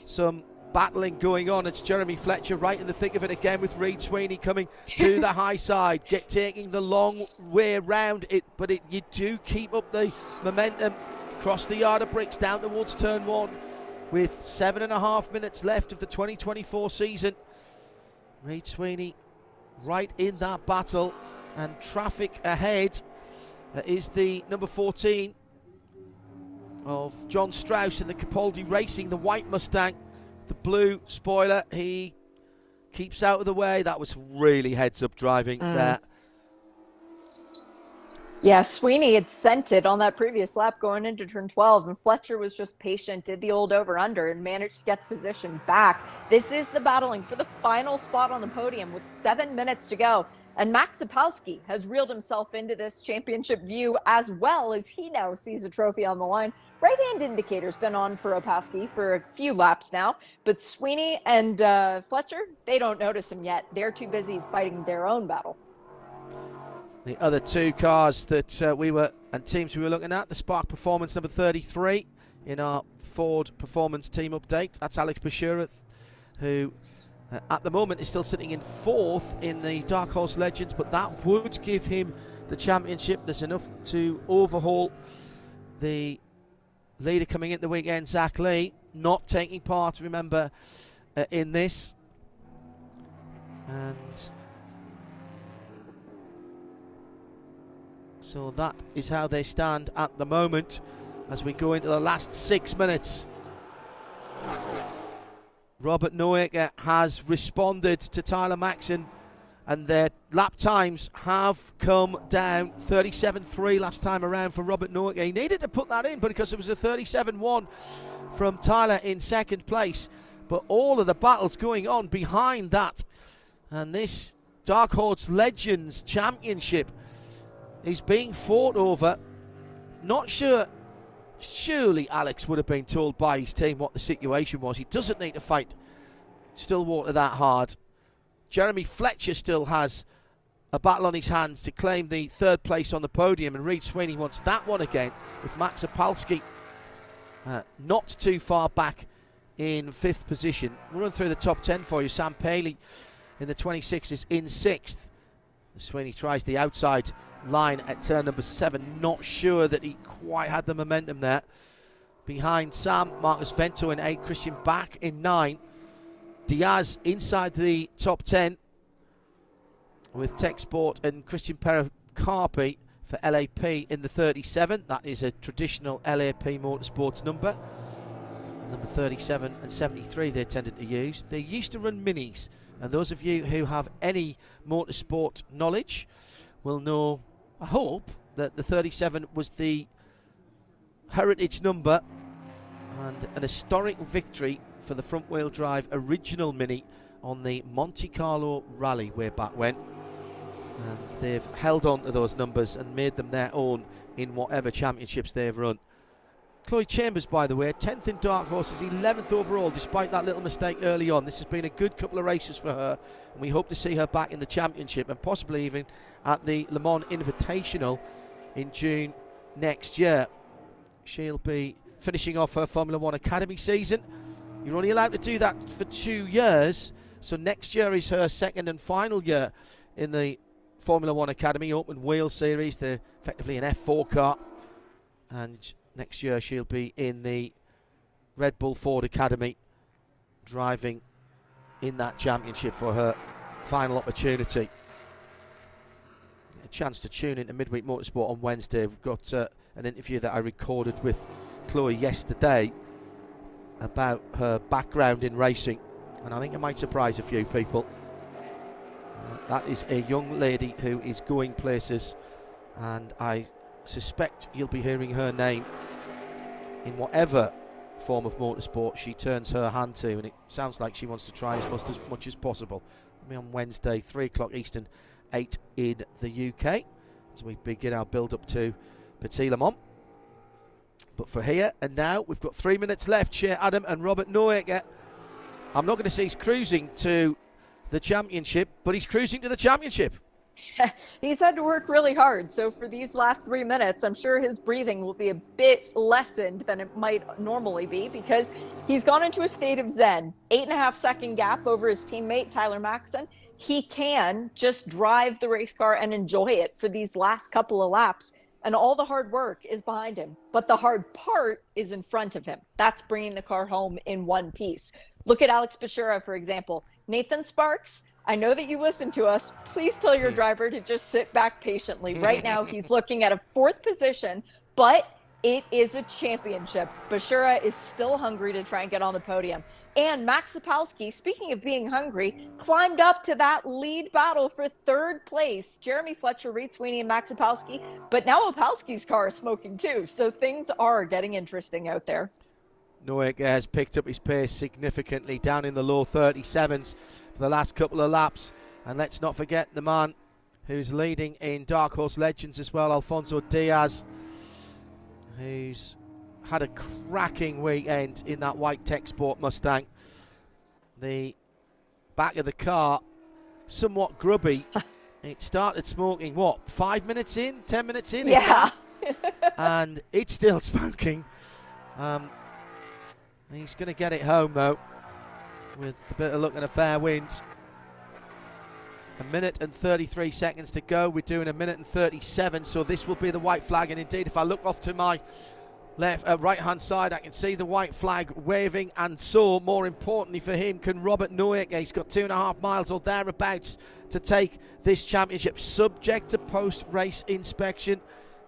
S1: some battling going on. It's Jeremy Fletcher right in the thick of it again with Reed Sweeney coming to the high side, taking the long way round it, but you do keep up the momentum. Cross the yard of bricks down towards turn 1. With 7.5 minutes left of the 2024 season. Reed Sweeney right in that battle, and traffic ahead is the number 14 of John Strauss in the Capaldi Racing, the white Mustang, the blue spoiler. He keeps out of the way. That was really heads-up driving there.
S2: Yeah, Sweeney had sent it on that previous lap going into turn 12, and Fletcher was just patient, did the old over-under, and managed to get the position back. This is the battling for the final spot on the podium with 7 minutes to go. And Max Sapolsky has reeled himself into this championship view as well, as he now sees a trophy on the line. Right-hand indicator's been on for Opasky for a few laps now, but Sweeney and Fletcher, they don't notice him yet. They're too busy fighting their own battle.
S1: The other two cars that teams we were looking at, the Spark Performance number 33 in our Ford Performance team update. That's Alex Bashura, who at the moment is still sitting in 4th in the Dark Horse Legends, but that would give him the championship. There's enough to overhaul the leader coming in the weekend, Zach Lee, not taking part, remember, in this. And so that is how they stand at the moment as we go into the last 6 minutes. Robert Noaker has responded to Tyler Maxson, and their lap times have come down. 37.3 last time around for Robert Noaker. He needed to put that in because it was a 37.1 from Tyler in second place. But all of the battles going on behind that. And this Dark Horse Legends Championship is being fought over. Not sure. Surely Alex would have been told by his team what the situation was. He doesn't need to fight Stillwater that hard. Jeremy Fletcher still has a battle on his hands to claim the 3rd place on the podium, and Reed Sweeney wants that one again with Max Sapolsky not too far back in 5th position. We'll run through the top 10 for you. Sam Paley in the 26 is in 6th. Sweeney tries the outside line at turn number 7. Not sure that he quite had the momentum there. Behind Sam, Marcus Vento in 8, Christian Bach in 9. Diaz inside the top 10 with Tech Sport and Christian Pericarpi for LAP in the 37. That is a traditional LAP Motorsports number. Number 37 and 73 they tended to use. They used to run minis And those of you who have any motorsport knowledge will know, I hope, that the 37 was the heritage number and an historic victory for the front-wheel drive original Mini on the Monte Carlo Rally way back when. And they've held on to those numbers and made them their own in whatever championships they've run. Chloe Chambers, by the way, 10th in Dark Horses, 11th overall, despite that little mistake early on. This has been a good couple of races for her, and we hope to see her back in the championship and possibly even at the Le Mans Invitational in June next year. She'll be finishing off her Formula One Academy season. You're only allowed to do that for 2 years, so next year is her second and final year in the Formula One Academy Open Wheel Series. They're effectively an F4 car, and next year she'll be in the Red Bull Ford Academy driving in that championship for her final opportunity. A chance to tune into Midweek Motorsport on Wednesday. We've got an interview that I recorded with Chloe yesterday about her background in racing, and I think it might surprise a few people. That is a young lady who is going places, and I suspect you'll be hearing her name in whatever form of motorsport she turns her hand to, and it sounds like she wants to try as much as possible. It'll be on Wednesday, 3 o'clock Eastern, 8 in the UK, as we begin our build-up to Petit Le Mans. But for here and now, we've got 3 minutes left. Shea Adam and Robert Noaker. I'm not going to say he's cruising to the championship, but he's cruising to the championship.
S2: He's had to work really hard, so for these last 3 minutes, I'm sure his breathing will be a bit lessened than it might normally be, because he's gone into a state of zen. 8.5-second gap over his teammate Tyler Maxson. He can just drive the race car and enjoy it for these last couple of laps, and all the hard work is behind him. But the hard part is in front of him. That's bringing the car home in one piece. Look at Alex Bashura, for example. Nathan Sparks, I know that you listen to us. Please tell your driver to just sit back patiently. Right now, he's looking at a 4th position, but it is a championship. Bashura is still hungry to try and get on the podium. And Max Sapolsky, speaking of being hungry, climbed up to that lead battle for 3rd place. Jeremy Fletcher, Reed Sweeney, and Max Sapolsky. But now Opalski's car is smoking too, so things are getting interesting out there.
S1: Noaker has picked up his pace significantly, down in the low 37s for the last couple of laps. And let's not forget the man who's leading in Dark Horse Legends as well, Alfonso Diaz, who's had a cracking weekend in that white Tech Sport Mustang. The back of the car, somewhat grubby. It started smoking, what, 5 minutes in, 10 minutes in?
S2: Yeah.
S1: And it's still smoking. He's going to get it home, though, with a bit of luck and a fair wind. 1 minute and 33 seconds to go. We're doing 1 minute and 37, so this will be the white flag. And indeed, if I look off to my right-hand side, I can see the white flag waving. And so, more importantly for him, can Robert Noaker. He's got 2.5 miles or thereabouts to take this championship, subject to post-race inspection,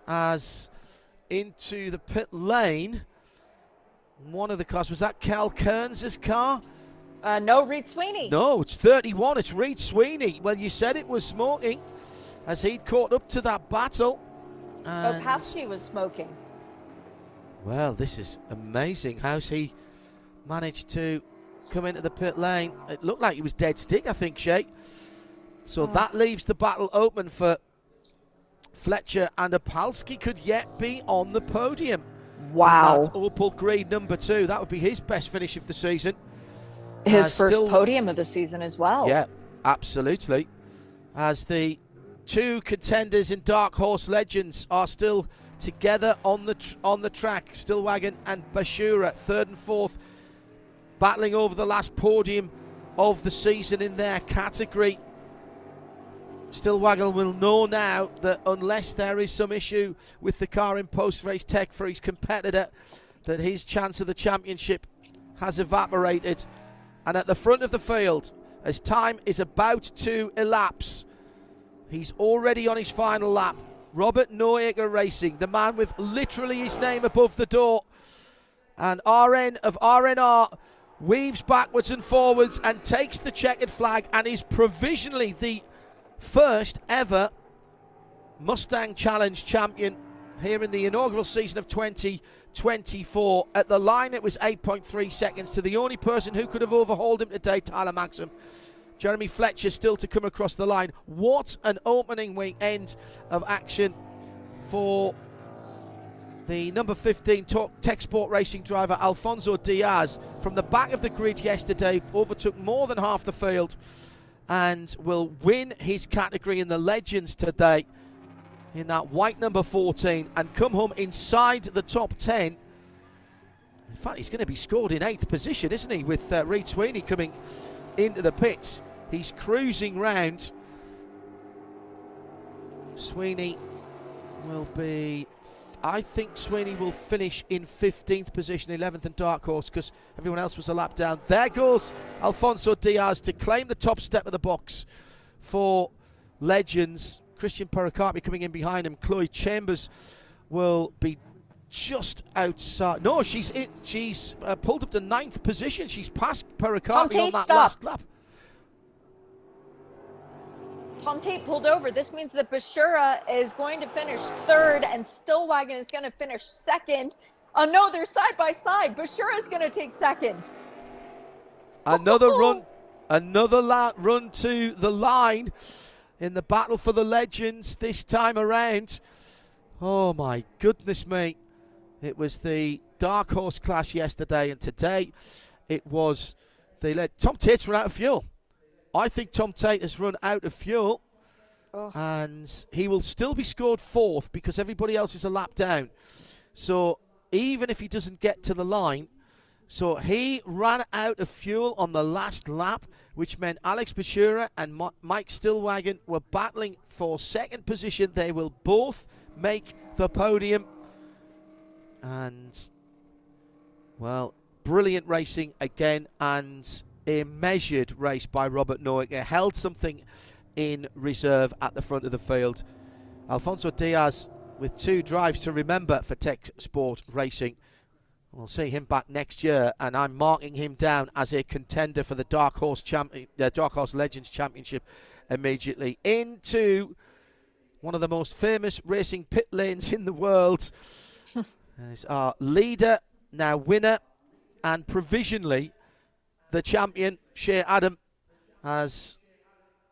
S1: as into the pit lane. One of the cars, was that Cal Kearns' car?
S2: No, Reed Sweeney.
S1: No, it's 31. It's Reed Sweeney. Well, you said it was smoking, as he'd caught up to that battle.
S2: Opalski was smoking.
S1: Well, this is amazing. How's he managed to come into the pit lane? It looked like he was dead stick, I think, Shay. So that leaves the battle open for Fletcher, and Opalski could yet be on the podium.
S2: Wow.
S1: That's Opal Green number 2. That would be his best finish of the season.
S2: His first podium of the season as well.
S1: Yeah, absolutely. As the 2 contenders in Dark Horse Legends are still together on the track. Stillwagon and Bashura, 3rd and 4th, battling over the last podium of the season in their category. Stillwagon will know now that unless there is some issue with the car in post-race tech for his competitor, that his chance of the championship has evaporated. And at the front of the field, as time is about to elapse, he's already on his final lap. Robert Noaker Racing, the man with literally his name above the door. And RN of RNR weaves backwards and forwards and takes the checkered flag and is provisionally the first ever Mustang Challenge champion here in the inaugural season of 2024. At the line, it was 8.3 seconds to the only person who could have overhauled him today, Tyler Maxim. Jeremy Fletcher still to come across the line. What an opening weekend of action for the number 15 Tech Sport Racing driver Alfonso Diaz. From the back of the grid yesterday, overtook more than half the field and will win his category in the Legends today in that white number 14 and come home inside the top 10. In fact, he's going to be scored in 8th position, isn't he, with Reid Sweeney coming into the pits. He's cruising round. Sweeney will be, I think Sweeney will finish in 15th position, 11th and Dark Horse, because everyone else was a lap down. There goes Alfonso Diaz to claim the top step of the box for Legends. Christian Pericati coming in behind him. Chloe Chambers will be just outside. No, she's pulled up to 9th position. She's passed Pericati on that last lap.
S2: Tom Tate pulled over. This means that Bashura is going to finish 3rd and Stillwagon is going to finish 2nd. Oh no, they're side by side. Bashura is going to take 2nd.
S1: Another run to the line in the battle for the Legends this time around. Oh my goodness me. It was the Dark Horse class yesterday, and today it was the Tom Tate's run out of fuel. I think Tom Tate has run out of fuel, and he will still be scored 4th because everybody else is a lap down. So even if he doesn't get to the line, so he ran out of fuel on the last lap, which meant Alex Bashura and Mike Stillwagon were battling for 2nd position. They will both make the podium. And, well, brilliant racing again, and a measured race by Robert Noacker. Held something in reserve at the front of the field. Alfonso Diaz with 2 drives to remember for Tech Sport Racing. We'll see him back next year, and I'm marking him down as a contender for the Dark Horse Legends Championship immediately. Into one of the most famous racing pit lanes in the world. There's our leader, now winner, and provisionally the champion, Shea Adam, as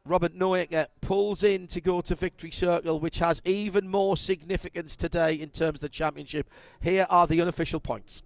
S1: Robert Noacker pulls in to go to Victory Circle, which has even more significance today in terms of the championship. Here are the unofficial points.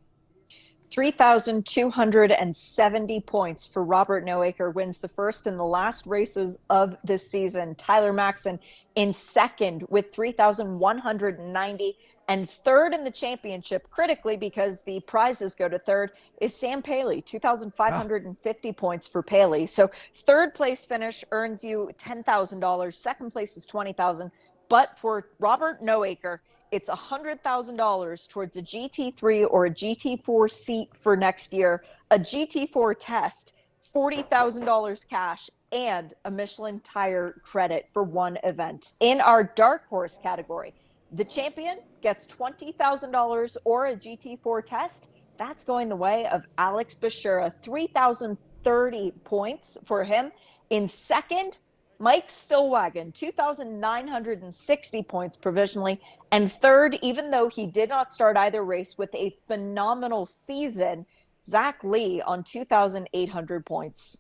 S2: 3,270 points for Robert Noacker, wins the first and the last races of this season. Tyler Maxon in 2nd with 3,190. And 3rd in the championship, critically, because the prizes go to 3rd, is Sam Paley, 2,550 points for Paley. So 3rd place finish earns you $10,000. 2nd place is $20,000. But for Robert Noacker, it's $100,000 towards a GT3 or a GT4 seat for next year, a GT4 test, $40,000 cash, and a Michelin tire credit for one event. In our Dark Horse category, the champion gets $20,000 or a GT4 test. That's going the way of Alex Bashura, 3,030 points for him. In 2nd, Mike Stillwagon, 2,960 points provisionally. And 3rd, even though he did not start either race with a phenomenal season, Zach Lee on 2,800 points.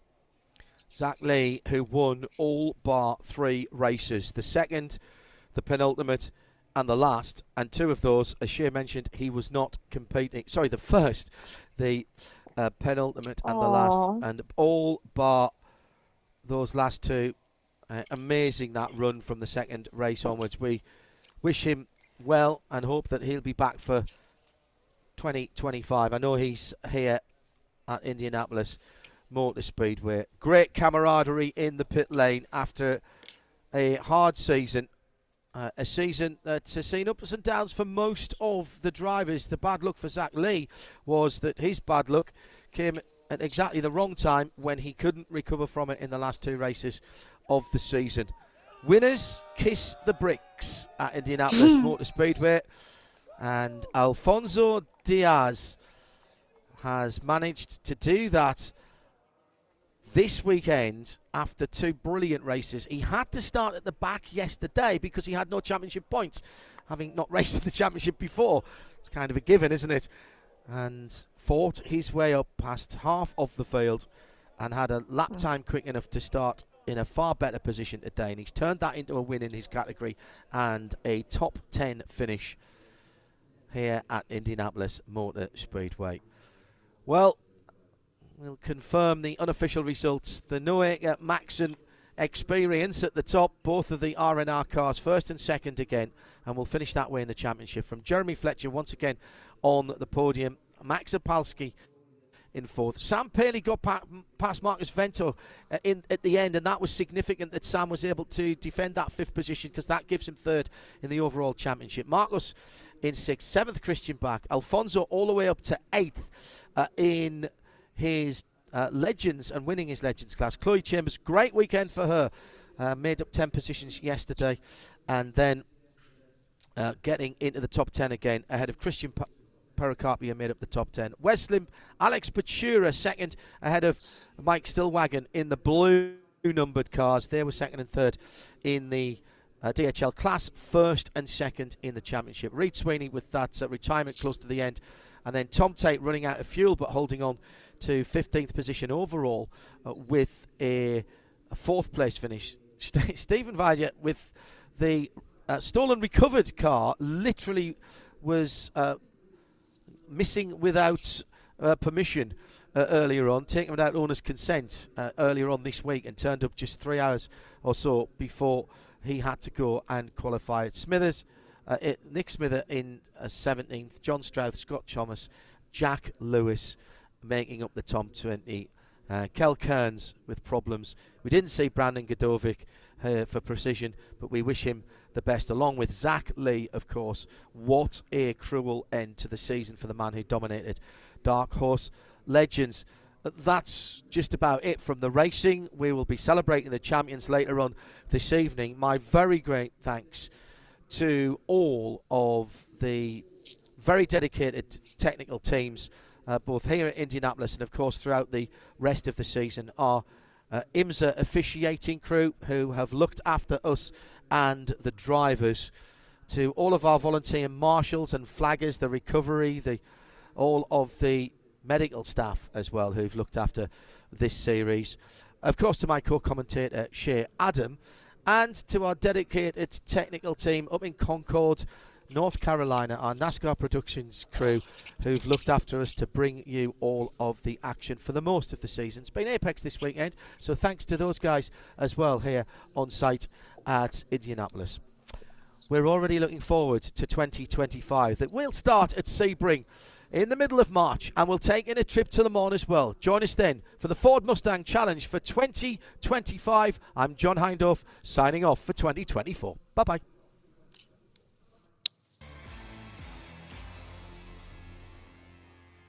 S1: Zach Lee, who won all bar 3 races. The 2nd, the penultimate, and the last, and 2 of those, as Shea mentioned, he was not competing. Sorry, the first, the penultimate, and the last, and all bar those last 2. Amazing that run from the 2nd race onwards. We wish him well and hope that he'll be back for 2025. I know he's here at Indianapolis Motor Speedway. Great camaraderie in the pit lane after a hard season. A season that has seen ups and downs for most of the drivers. The bad luck for Zach Lee was that his bad luck came at exactly the wrong time when he couldn't recover from it in the last 2 races of the season. Winners kiss the bricks at Indianapolis Motor Speedway, and Alfonso Diaz has managed to do that this weekend after 2 brilliant races. He had to start at the back yesterday because he had no championship points, having not raced in the championship before. It's kind of a given, isn't it? And fought his way up past half of the field and had a lap time quick enough to start in a far better position today. And he's turned that into a win in his category and a top 10 finish here at Indianapolis Motor Speedway. Well, we'll confirm the unofficial results. The Noaker Maxon experience at the top, both of the R&R cars, first and second again, and we'll finish that way in the championship. From Jeremy Fletcher once again on the podium, Max Opalski in fourth. Sam Paley got past Marcus Vento at the end, and that was significant that Sam was able to defend that 5th position because that gives him 3rd in the overall championship. Marcus in 6th, 7th Christian Bach, Alfonso all the way up to 8th in his Legends and winning his Legends class. Chloe Chambers, great weekend for her, made up 10 positions yesterday, and then getting into the top 10 again ahead of Christian Pericarpia, made up the top 10. Wesley, Alex Pachura second ahead of Mike Stillwagon in the blue numbered cars. They were second and third in the DHL class, first and second in the championship. Reed Sweeney with that retirement close to the end, and then Tom Tate running out of fuel but holding on to 15th position overall with a 4th place finish. Stephen Vadia with the stolen recovered car literally was missing without permission earlier on, taken without owner's consent earlier on this week, and turned up just 3 hours or so before he had to go and qualify. Smithers, Nick Smither in 17th, John Stroud, Scott Thomas, Jack Lewis making up the top 20. Kel Kearns with problems. We didn't see Brandon Godovic for precision, but we wish him the best, along with Zach Lee, of course. What a cruel end to the season for the man who dominated Dark Horse Legends. That's just about it from the racing. We will be celebrating the champions later on this evening. My very great thanks to all of the very dedicated technical teams, both here at Indianapolis and of course throughout the rest of the season. Our IMSA officiating crew who have looked after us and the drivers, to all of our volunteer marshals and flaggers, the recovery, all of the medical staff as well who've looked after this series. Of course to my co-commentator Shea Adam, and to our dedicated technical team up in Concord, North Carolina, our NASCAR Productions crew who've looked after us to bring you all of the action for the most of the season. It's been Apex this weekend, so thanks to those guys as well here on site at Indianapolis. We're already looking forward to 2025, that will start at Sebring in the middle of March, and we'll take in a trip to Le Mans as well. Join us then for the Ford Mustang Challenge for 2025. I'm John Hindorf, signing off for 2024. Bye-bye.